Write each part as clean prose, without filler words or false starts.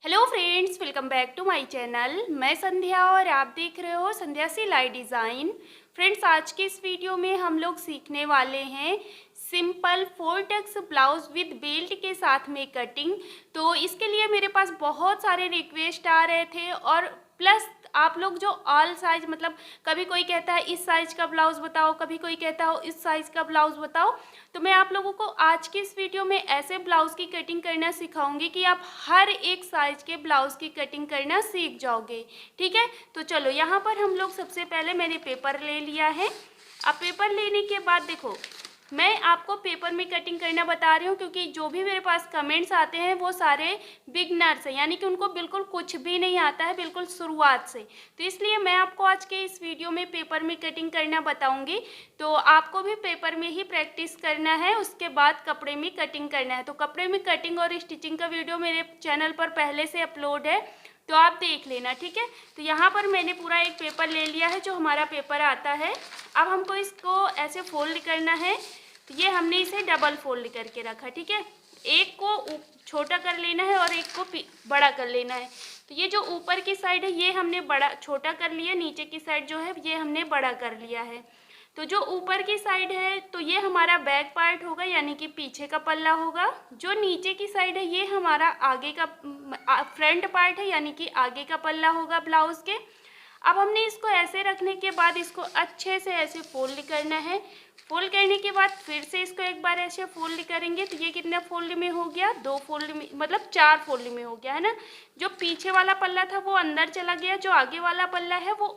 Hello friends, welcome back to my channel. मैं संध्या और आप देख रहे हो संध्या सिलाई डिज़ाइन। फ्रेंड्स, आज के इस वीडियो में हम लोग सीखने वाले हैं simple 4 tucks blouse with belt के साथ में कटिंग। तो इसके लिए मेरे पास बहुत सारे रिक्वेस्ट आ रहे थे और प्लस आप लोग जो ऑल साइज मतलब कभी कोई कहता है इस साइज़ का ब्लाउज़ बताओ, कभी कोई कहता हो इस साइज़ का ब्लाउज़ बताओ। तो मैं आप लोगों को आज के इस वीडियो में ऐसे ब्लाउज़ की कटिंग करना सिखाऊंगी कि आप हर एक साइज़ के ब्लाउज़ की कटिंग करना सीख जाओगे। ठीक है, तो चलो यहाँ पर हम लोग सबसे पहले मैंने पेपर ले लिया है। अब पेपर लेने के बाद देखो, मैं आपको पेपर में कटिंग करना बता रही हूँ क्योंकि जो भी मेरे पास कमेंट्स आते हैं वो सारे बिगनर्स हैं, यानी कि उनको बिल्कुल कुछ भी नहीं आता है, बिल्कुल शुरुआत से। तो इसलिए मैं आपको आज के इस वीडियो में पेपर में कटिंग करना बताऊंगी। तो आपको भी पेपर में ही प्रैक्टिस करना है, उसके बाद कपड़े में कटिंग करना है। तो कपड़े में कटिंग और स्टिचिंग का वीडियो मेरे चैनल पर पहले से अपलोड है, तो आप देख लेना। ठीक है, तो यहाँ पर मैंने पूरा एक पेपर ले लिया है जो हमारा पेपर आता है। अब हमको इसको ऐसे फोल्ड करना है। तो ये हमने इसे डबल फोल्ड करके रखा। ठीक है, एक को छोटा कर लेना है और एक को बड़ा कर लेना है। तो ये जो ऊपर की साइड है ये हमने बड़ा छोटा कर लिया, नीचे की साइड जो है ये हमने बड़ा कर लिया है। तो जो ऊपर की साइड है तो ये हमारा बैक पार्ट होगा, यानी कि पीछे का पल्ला होगा। जो नीचे की साइड है ये हमारा आगे का फ्रंट पार्ट है, यानी कि आगे का पल्ला होगा ब्लाउज के। अब हमने इसको ऐसे रखने के बाद इसको अच्छे से ऐसे फोल्ड करना है। फोल्ड करने के बाद फिर से इसको एक बार ऐसे फोल्ड करेंगे तो ये कितना फोल्ड में हो गया, 2 फोल्ड में, मतलब 4 फोल्ड में हो गया है ना। जो पीछे वाला पल्ला था वो अंदर चला गया, जो आगे वाला पल्ला है वो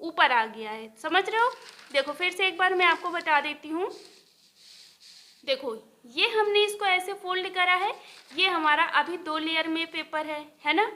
ऊपर आ गया है। समझ रहे हो? देखो फिर से एक बार मैं आपको बता देती हूँ। देखो, ये हमने इसको ऐसे फोल्ड करा है, ये हमारा अभी 2 लेयर में पेपर है ना।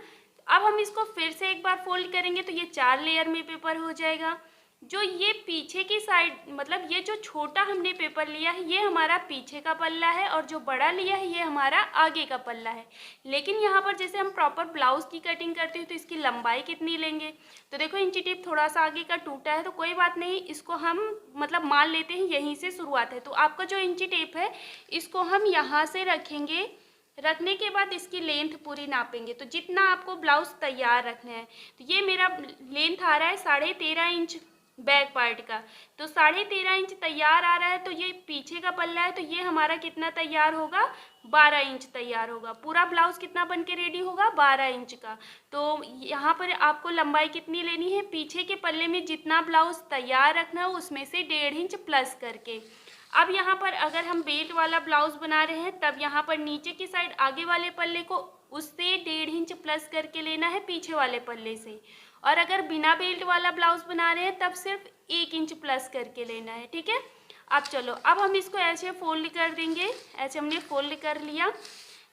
अब हम इसको फिर से एक बार फोल्ड करेंगे तो ये 4 लेयर में पेपर हो जाएगा। जो ये पीछे की साइड मतलब ये जो छोटा हमने पेपर लिया है ये हमारा पीछे का पल्ला है और जो बड़ा लिया है ये हमारा आगे का पल्ला है। लेकिन यहाँ पर जैसे हम प्रॉपर ब्लाउज की कटिंग करते हैं तो इसकी लंबाई कितनी लेंगे। तो देखो, इंची टेप थोड़ा सा आगे का टूटा है तो कोई बात नहीं, इसको हम मतलब मान लेते हैं यहीं से शुरुआत है। तो आपका जो इंची टेप है इसको हम यहाँ से रखेंगे। रखने के बाद इसकी लेंथ पूरी नापेंगे। तो जितना आपको ब्लाउज तैयार रखना है, तो ये मेरा लेंथ आ रहा है 13.5 इंच बैक पार्ट का। तो 13.5 इंच तैयार आ रहा है। तो ये पीछे का पल्ला है तो ये हमारा कितना तैयार होगा, 12 इंच तैयार होगा। पूरा ब्लाउज कितना बन के रेडी होगा, 12 इंच का। तो यहाँ पर आपको लंबाई कितनी लेनी है, पीछे के पल्ले में जितना ब्लाउज तैयार रखना है उसमें से 1.5 इंच प्लस करके। अब यहाँ पर अगर हम बेल्ट वाला ब्लाउज बना रहे हैं तब यहाँ पर नीचे की साइड आगे वाले पल्ले को उससे 1.5 इंच प्लस करके लेना है पीछे वाले पल्ले से। और अगर बिना बेल्ट वाला ब्लाउज बना रहे हैं तब सिर्फ 1 इंच प्लस करके लेना है। ठीक है, अब चलो, अब हम इसको ऐसे फोल्ड कर देंगे। ऐसे हमने फोल्ड कर लिया।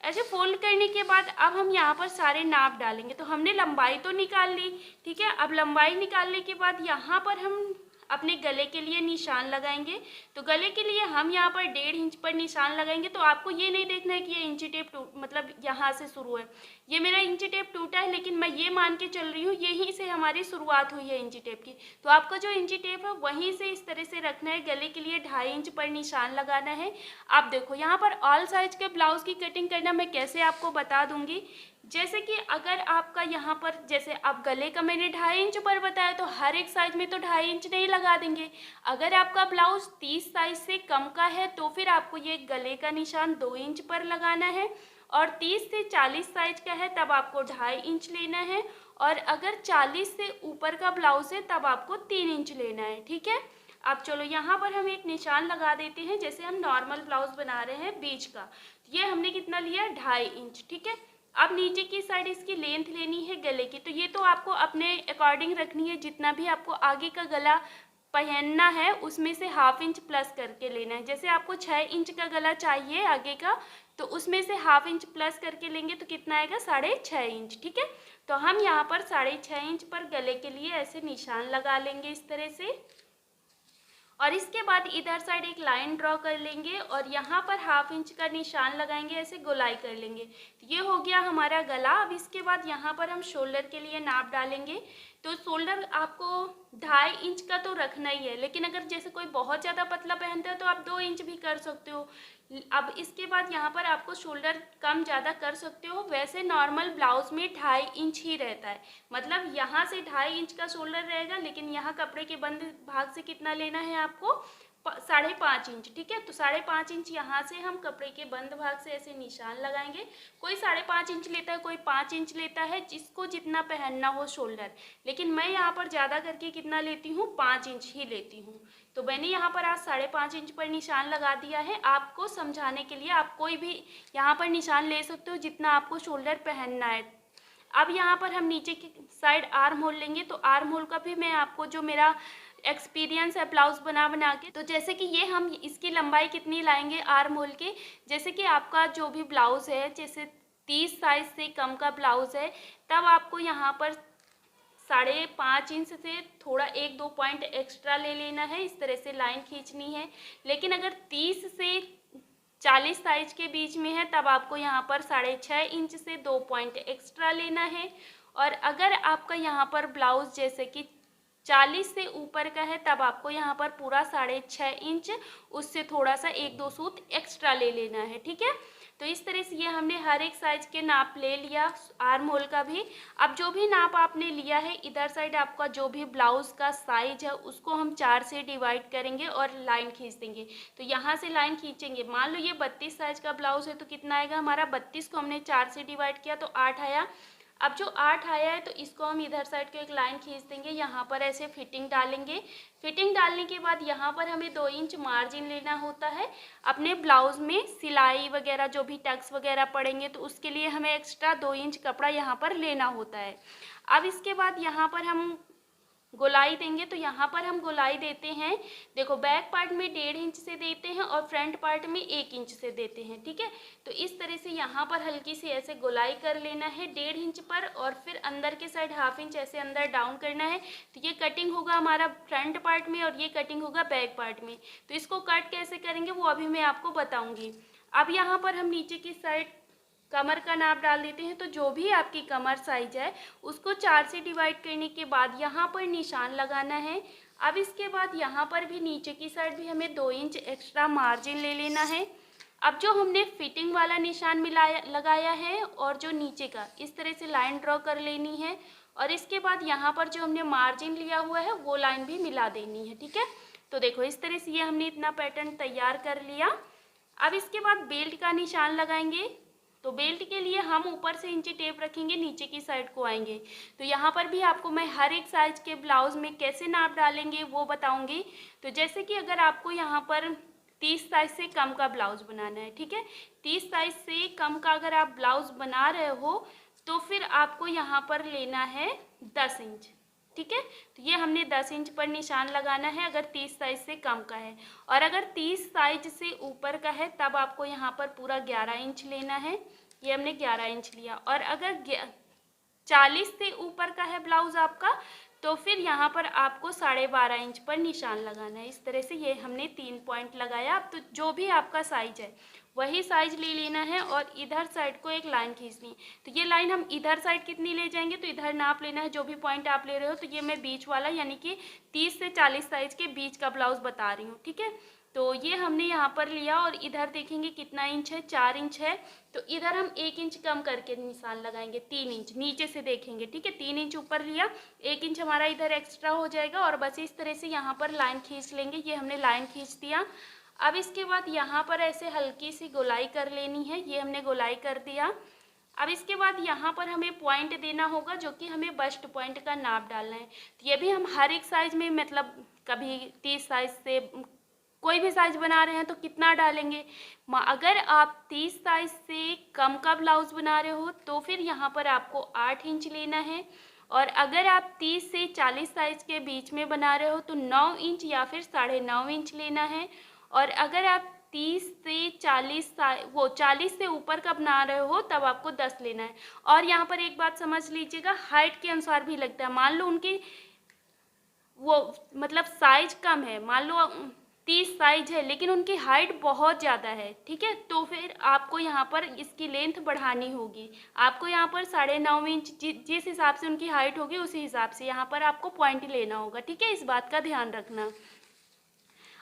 ऐसे फोल्ड करने के बाद अब हम यहाँ पर सारे नाप डालेंगे। तो हमने लंबाई तो निकाल ली। ठीक है, अब लंबाई निकालने के बाद यहाँ पर हम अपने गले के लिए निशान लगाएंगे। तो गले के लिए हम यहाँ पर 1.5 इंच पर निशान लगाएंगे। तो आपको ये नहीं देखना है कि ये इंची टेप मतलब यहाँ से शुरू है। ये मेरा इंची टेप टूटा है लेकिन मैं ये मान के चल रही हूँ यहीं से हमारी शुरुआत हुई है इंची टेप की। तो आपका जो इंची टेप है वहीं से इस तरह से रखना है, गले के लिए 2.5 इंच पर निशान लगाना है। आप देखो, यहाँ पर ऑल साइज के ब्लाउज की कटिंग करना मैं कैसे आपको बता दूंगी। जैसे कि अगर आपका यहाँ पर जैसे आप गले का मैंने 2.5 इंच पर बताया तो हर एक साइज में तो 2.5 इंच नहीं लगा देंगे। अगर आपका ब्लाउज 30 साइज से कम का है तो फिर आपको ये गले का निशान 2 इंच पर लगाना है। और 30 से 40 साइज का है तब आपको 2.5 इंच लेना है। और अगर 40 से ऊपर का ब्लाउज है तब आपको 3 इंच लेना है। ठीक है, अब चलो यहाँ पर हम एक निशान लगा देते हैं। जैसे हम नॉर्मल ब्लाउज बना रहे हैं बीच का, ये हमने कितना लिया, 2.5 इंच। ठीक है, अब नीचे की साइड इसकी लेंथ लेनी है गले की। तो ये तो आपको अपने अकॉर्डिंग रखनी है, जितना भी आपको आगे का गला पहनना है उसमें से 1/2 इंच प्लस करके लेना है। जैसे आपको 6 इंच का गला चाहिए आगे का, तो उसमें से 1/2 इंच प्लस करके लेंगे तो कितना आएगा, 6.5 इंच। ठीक है, तो हम यहाँ पर 6.5 इंच पर गले के लिए ऐसे निशान लगा लेंगे इस तरह से। और इसके बाद इधर साइड एक लाइन ड्रॉ कर लेंगे और यहाँ पर 1/2 इंच का निशान लगाएंगे, ऐसे गोलाई कर लेंगे। तो ये हो गया हमारा गला। अब इसके बाद यहाँ पर हम शोल्डर के लिए नाप डालेंगे। तो शोल्डर आपको 2.5 इंच का तो रखना ही है, लेकिन अगर जैसे कोई बहुत ज़्यादा पतला पहनता है तो आप 2 इंच भी कर सकते हो। अब इसके बाद यहाँ पर आपको शोल्डर कम ज़्यादा कर सकते हो। वैसे नॉर्मल ब्लाउज में 2.5 इंच ही रहता है, मतलब यहाँ से 2.5 इंच का शोल्डर रहेगा, लेकिन यहाँ कपड़े के बंद भाग से कितना लेना है आपको, 5.5 इंच। ठीक है, तो 5.5 इंच यहाँ से हम कपड़े के बंद भाग से ऐसे निशान लगाएंगे। कोई 5.5 इंच लेता है, कोई 5 इंच लेता है, जिसको जितना पहनना हो शोल्डर। लेकिन मैं यहाँ पर ज़्यादा करके कितना लेती हूँ, 5 इंच ही लेती हूँ। तो मैंने यहाँ पर आज 5.5 इंच पर निशान लगा दिया है। आपको समझाने के लिए आप कोई भी यहाँ पर निशान ले सकते हो जितना आपको शोल्डर पहनना है। अब यहाँ पर हम नीचे की साइड आर्म होल लेंगे, तो आर्म होल का भी मैं आपको जो मेरा एक्सपीरियंस है ब्लाउज बना के, तो जैसे कि ये हम इसकी लंबाई कितनी लाएंगे आर्म होल की, जैसे कि आपका जो भी ब्लाउज है, जैसे 30 साइज से कम का ब्लाउज है, तब आपको यहाँ पर 5.5 इंच से थोड़ा 1-2 पॉइंट एक्स्ट्रा ले लेना है, इस तरह से लाइन खींचनी है। लेकिन अगर 30 से 40 साइज के बीच में है, तब आपको यहाँ पर 6.5 इंच से 2 पॉइंट एक्स्ट्रा लेना है। और अगर आपका यहाँ पर ब्लाउज जैसे कि 40 से ऊपर का है, तब आपको यहाँ पर पूरा 6.5 इंच, उससे थोड़ा सा 1-2 सूत एक्स्ट्रा ले लेना है। ठीक है, तो इस तरह से ये हमने हर एक साइज के नाप ले लिया, आर्म होल का भी। अब जो भी नाप आपने लिया है, इधर साइड आपका जो भी ब्लाउज का साइज है उसको हम 4 से डिवाइड करेंगे और लाइन खींच देंगे। तो यहाँ से लाइन खींचेंगे, मान लो ये 32 साइज का ब्लाउज है, तो कितना आएगा हमारा, 32 को हमने 4 से डिवाइड किया तो 8 आया। अब जो 8 आया है, तो इसको हम इधर साइड को एक लाइन खींच देंगे, यहाँ पर ऐसे फिटिंग डालेंगे। फिटिंग डालने के बाद यहाँ पर हमें 2 इंच मार्जिन लेना होता है। अपने ब्लाउज में सिलाई वगैरह जो भी टक्स वगैरह पड़ेंगे, तो उसके लिए हमें एक्स्ट्रा 2 इंच कपड़ा यहाँ पर लेना होता है। अब इसके बाद यहाँ पर हम गोलाई देंगे, तो यहाँ पर हम गोलाई देते हैं, देखो बैक पार्ट में 1.5 इंच से देते हैं और फ्रंट पार्ट में 1 इंच से देते हैं। ठीक है, तो इस तरह से यहाँ पर हल्की सी ऐसे गोलाई कर लेना है 1.5 इंच पर, और फिर अंदर के साइड 1/2 इंच ऐसे अंदर डाउन करना है। तो ये कटिंग होगा हमारा फ्रंट पार्ट में और ये कटिंग होगा बैक पार्ट में। तो इसको कट कैसे करेंगे वो अभी मैं आपको बताऊँगी। अब यहाँ पर हम नीचे की साइड कमर का नाप डाल देते हैं, तो जो भी आपकी कमर साइज है उसको 4 से डिवाइड करने के बाद यहाँ पर निशान लगाना है। अब इसके बाद यहाँ पर भी नीचे की साइड भी हमें 2 इंच एक्स्ट्रा मार्जिन ले लेना है। अब जो हमने फिटिंग वाला निशान लगाया है और जो नीचे का, इस तरह से लाइन ड्रॉ कर लेनी है, और इसके बाद यहाँ पर जो हमने मार्जिन लिया हुआ है वो लाइन भी मिला देनी है। ठीक है, तो देखो इस तरह से ये हमने इतना पैटर्न तैयार कर लिया। अब इसके बाद बेल्ट का निशान लगाएंगे, तो बेल्ट के लिए हम ऊपर से इंची टेप रखेंगे, नीचे की साइड को आएंगे। तो यहाँ पर भी आपको मैं हर एक साइज के ब्लाउज में कैसे नाप डालेंगे वो बताऊंगी। तो जैसे कि अगर आपको यहाँ पर 30 साइज से कम का ब्लाउज बनाना है, ठीक है, 30 साइज से कम का अगर आप ब्लाउज बना रहे हो, तो फिर आपको यहाँ पर लेना है 10 इंच। ठीक है, तो ये हमने 10 इंच पर निशान लगाना है अगर 30 साइज से कम का है, और अगर 30 साइज से ऊपर का है तब आपको यहाँ पर पूरा 11 इंच लेना है। ये हमने 11 इंच लिया। और अगर 40 से ऊपर का है ब्लाउज आपका, तो फिर यहाँ पर आपको 12.5 इंच पर निशान लगाना है। इस तरह से ये हमने 3 पॉइंट लगाया। अब तो जो भी आपका साइज है वही साइज ले लेना है और इधर साइड को एक लाइन खींचनी है। तो ये लाइन हम इधर साइड कितनी ले जाएंगे, तो इधर नाप लेना है जो भी पॉइंट आप ले रहे हो। तो ये मैं बीच वाला यानी कि 30 से 40 साइज के बीच का ब्लाउज बता रही हूँ। ठीक है, तो ये हमने यहाँ पर लिया और इधर देखेंगे कितना इंच है, 4 इंच है। तो इधर हम 1 इंच कम करके निशान लगाएंगे, 3 इंच नीचे से देखेंगे। ठीक है, 3 इंच ऊपर लिया, 1 इंच हमारा इधर एक्स्ट्रा हो जाएगा, और बस इस तरह से यहाँ पर लाइन खींच लेंगे। ये हमने लाइन खींच दिया। अब इसके बाद यहाँ पर ऐसे हल्की सी गोलाई कर लेनी है, ये हमने गोलाई कर दिया। अब इसके बाद यहाँ पर हमें पॉइंट देना होगा, जो कि हमें बस्ट पॉइंट का नाप डालना है। तो ये भी हम हर एक साइज में, मतलब कभी 30 साइज से कोई भी साइज बना रहे हैं तो कितना डालेंगे। अगर आप 30 साइज से कम का ब्लाउज बना रहे हो तो फिर यहाँ पर आपको 8 इंच लेना है, और अगर आप 30 से 40 साइज के बीच में बना रहे हो तो 9 इंच या फिर 9.5 इंच लेना है। और अगर आप 30 से 40 से ऊपर का बना रहे हो तब आपको 10 लेना है। और यहाँ पर एक बात समझ लीजिएगा, हाइट के अनुसार भी लगता है। मान लो उनकी वो मतलब साइज कम है, मान लो 30 साइज है लेकिन उनकी हाइट बहुत ज़्यादा है, ठीक है, तो फिर आपको यहाँ पर इसकी लेंथ बढ़ानी होगी। आपको यहाँ पर 9.5 इंच जिस हिसाब से उनकी हाइट होगी उसी हिसाब से यहाँ पर आपको पॉइंट लेना होगा। ठीक है, इस बात का ध्यान रखना।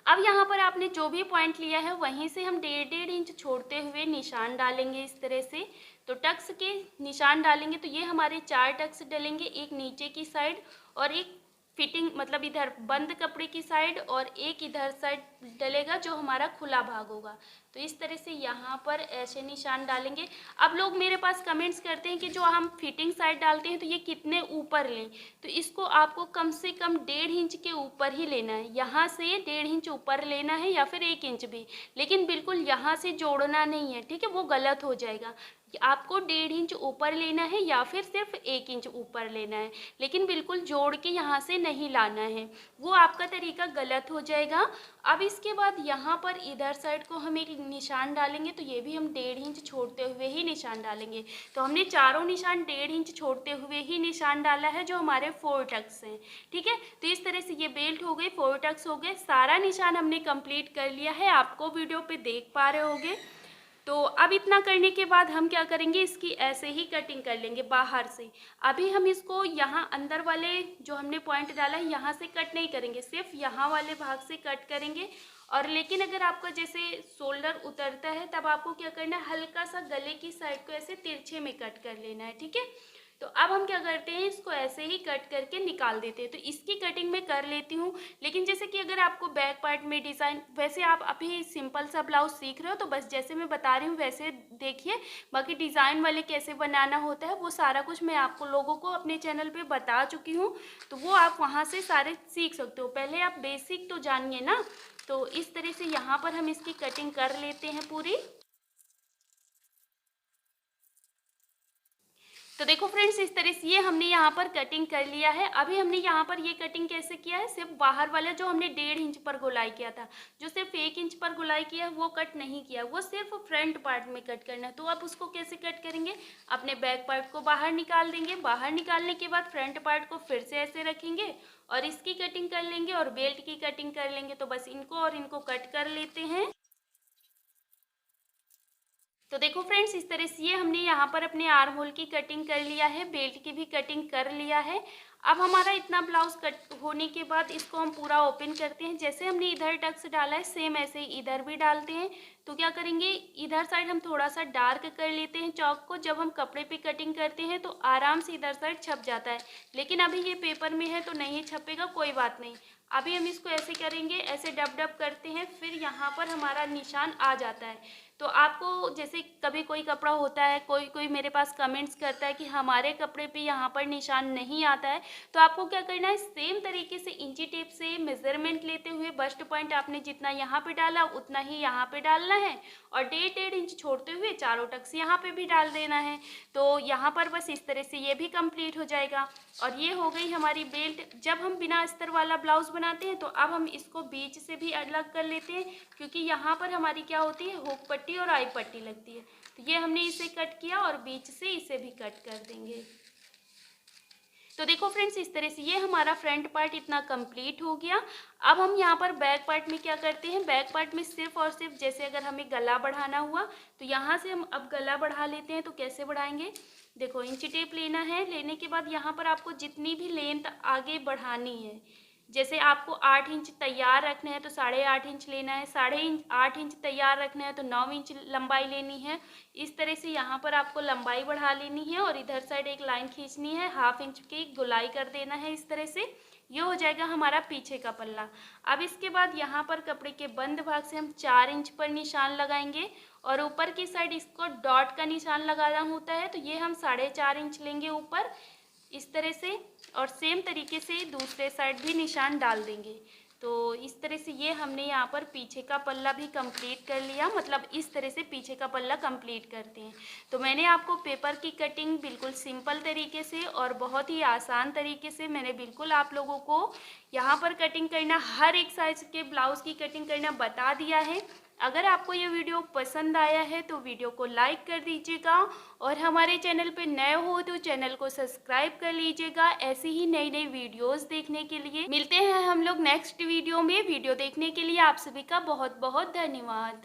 अब यहाँ पर आपने जो भी पॉइंट लिया है वहीं से हम 1.5 इंच छोड़ते हुए निशान डालेंगे इस तरह से। तो टक्स के निशान डालेंगे तो ये हमारे 4 टक्स डलेंगे, एक नीचे की साइड और एक फिटिंग मतलब इधर बंद कपड़े की साइड और एक इधर साइड डलेगा जो हमारा खुला भाग होगा। तो इस तरह से यहाँ पर ऐसे निशान डालेंगे। अब लोग मेरे पास कमेंट्स करते हैं कि जो हम फिटिंग साइड डालते हैं तो ये कितने ऊपर लें, तो इसको आपको कम से कम 1.5 इंच के ऊपर ही लेना है। यहाँ से 1.5 इंच ऊपर लेना है या फिर 1 इंच भी, लेकिन बिल्कुल यहाँ से जोड़ना नहीं है, ठीक है, वो गलत हो जाएगा। आपको 1.5 इंच ऊपर लेना है या फिर सिर्फ 1 इंच ऊपर लेना है, लेकिन बिल्कुल जोड़ के यहाँ से नहीं लाना है, वो आपका तरीका गलत हो जाएगा। अब इसके बाद यहाँ पर इधर साइड को हम एक निशान डालेंगे, तो ये भी हम 1.5 इंच छोड़ते हुए ही निशान डालेंगे। तो हमने चारों निशान 1.5 इंच छोड़ते हुए ही निशान डाला है जो हमारे 4 टक्स हैं, ठीक है। तो इस तरह से ये बेल्ट हो गई, 4 टक्स हो गए, सारा निशान हमने कंप्लीट कर लिया है, आपको वीडियो पे देख पा रहे होंगे। तो अब इतना करने के बाद हम क्या करेंगे, इसकी ऐसे ही कटिंग कर लेंगे बाहर से। अभी हम इसको यहाँ अंदर वाले जो हमने पॉइंट डाला है यहाँ से कट नहीं करेंगे, सिर्फ यहाँ वाले भाग से कट करेंगे। और लेकिन अगर आपका जैसे शोल्डर उतरता है तब आपको क्या करना है, हल्का सा गले की साइड को ऐसे तिरछे में कट कर लेना है, ठीक है। तो अब हम क्या करते हैं, इसको ऐसे ही कट करके निकाल देते हैं। तो इसकी कटिंग मैं कर लेती हूँ, लेकिन जैसे कि अगर आपको बैक पार्ट में डिज़ाइन, वैसे आप अभी सिंपल सा ब्लाउज सीख रहे हो तो बस जैसे मैं बता रही हूँ वैसे देखिए, बाकी डिज़ाइन वाले कैसे बनाना होता है वो सारा कुछ मैं आपको लोगों को अपने चैनल पे बता चुकी हूँ, तो वो आप वहाँ से सारे सीख सकते हो। पहले आप बेसिक तो जानिए ना। तो इस तरह से यहाँ पर हम इसकी कटिंग कर लेते हैं पूरी। तो देखो फ्रेंड्स, इस तरह से ये हमने यहाँ पर कटिंग कर लिया है। अभी हमने यहाँ पर ये कटिंग कैसे किया है, सिर्फ बाहर वाला जो हमने 1.5 इंच पर गोलाई किया था, जो सिर्फ 1 इंच पर गोलाई किया है वो कट नहीं किया, वो सिर्फ फ्रंट पार्ट में कट करना है। तो आप उसको कैसे कट करेंगे, अपने बैक पार्ट को बाहर निकाल देंगे, बाहर निकालने के बाद फ्रंट पार्ट को फिर से ऐसे रखेंगे और इसकी कटिंग कर लेंगे और बेल्ट की कटिंग कर लेंगे। तो बस इनको और इनको कट कर लेते हैं। तो देखो फ्रेंड्स, इस तरह से ये हमने यहाँ पर अपने आर्म होल की कटिंग कर लिया है, बेल्ट की भी कटिंग कर लिया है। अब हमारा इतना ब्लाउज कट होने के बाद इसको हम पूरा ओपन करते हैं। जैसे हमने इधर टक्स डाला है सेम ऐसे ही इधर भी डालते हैं। तो क्या करेंगे, इधर साइड हम थोड़ा सा डार्क कर लेते हैं चौक को। जब हम कपड़े पे कटिंग करते हैं तो आराम से इधर साइड छप जाता है, लेकिन अभी ये पेपर में है तो नहीं छपेगा, कोई बात नहीं। अभी हम इसको ऐसे करेंगे, ऐसे डब डब करते हैं, फिर यहाँ पर हमारा निशान आ जाता है। तो आपको जैसे कभी कोई कपड़ा होता है, कोई कोई मेरे पास कमेंट्स करता है कि हमारे कपड़े पे यहाँ पर निशान नहीं आता है, तो आपको क्या करना है, सेम तरीके से इंची टेप से मेजरमेंट लेते हुए बस्ट पॉइंट आपने जितना यहाँ पे डाला उतना ही यहाँ पे डालना है और 1.5 इंच छोड़ते हुए चारों टक्स यहाँ पे भी डाल देना है। तो यहाँ पर बस इस तरह से ये भी कंप्लीट हो जाएगा। और ये हो गई हमारी बेल्ट। जब हम बिना अस्तर वाला ब्लाउज बनाते हैं तो अब हम इसको बीच से भी अलग कर लेते हैं, क्योंकि यहाँ पर हमारी क्या होती है, हुक पट्टी और आई पट्टी लगती है। तो ये हमने इसे कट किया और बीच से इसे भी कट कर देंगे। तो देखो फ्रेंड्स, इस तरह से ये हमारा फ्रंट पार्ट इतना कंप्लीट हो गया। अब हम यहाँ पर बैक पार्ट में क्या करते हैं, बैक पार्ट में सिर्फ और सिर्फ जैसे अगर हमें गला बढ़ाना हुआ तो यहाँ से हम अब गला बढ़ा लेते हैं। तो कैसे बढ़ाएंगे, देखो इंची टेप लेना है, लेने के बाद यहाँ पर आपको जितनी भी लेंथ आगे बढ़ानी है, जैसे आपको 8 इंच तैयार रखना है तो 8.5 इंच लेना है, 8.5 इंच तैयार रखना है तो 9 इंच लंबाई लेनी है। इस तरह से यहाँ पर आपको लंबाई बढ़ा लेनी है और इधर साइड एक लाइन खींचनी है, 1/2 इंच की गोलाई कर देना है। इस तरह से ये हो जाएगा हमारा पीछे का पल्ला। अब इसके बाद यहाँ पर कपड़े के बंद भाग से हम 4 इंच पर निशान लगाएंगे और ऊपर की साइड इसको डॉट का निशान लगाना होता है, तो ये हम 4.5 इंच लेंगे ऊपर इस तरह से, और सेम तरीके से दूसरे साइड भी निशान डाल देंगे। तो इस तरह से ये हमने यहाँ पर पीछे का पल्ला भी कंप्लीट कर लिया, मतलब इस तरह से पीछे का पल्ला कंप्लीट करते हैं। तो मैंने आपको पेपर की कटिंग बिल्कुल सिंपल तरीके से और बहुत ही आसान तरीके से मैंने बिल्कुल आप लोगों को यहाँ पर कटिंग करना, हर एक साइज के ब्लाउज़ की कटिंग करना बता दिया है। अगर आपको ये वीडियो पसंद आया है तो वीडियो को लाइक कर दीजिएगा और हमारे चैनल पे नए हो तो चैनल को सब्सक्राइब कर लीजिएगा। ऐसी ही नई नई वीडियोस देखने के लिए मिलते हैं हम लोग नेक्स्ट वीडियो में। वीडियो देखने के लिए आप सभी का बहुत बहुत धन्यवाद।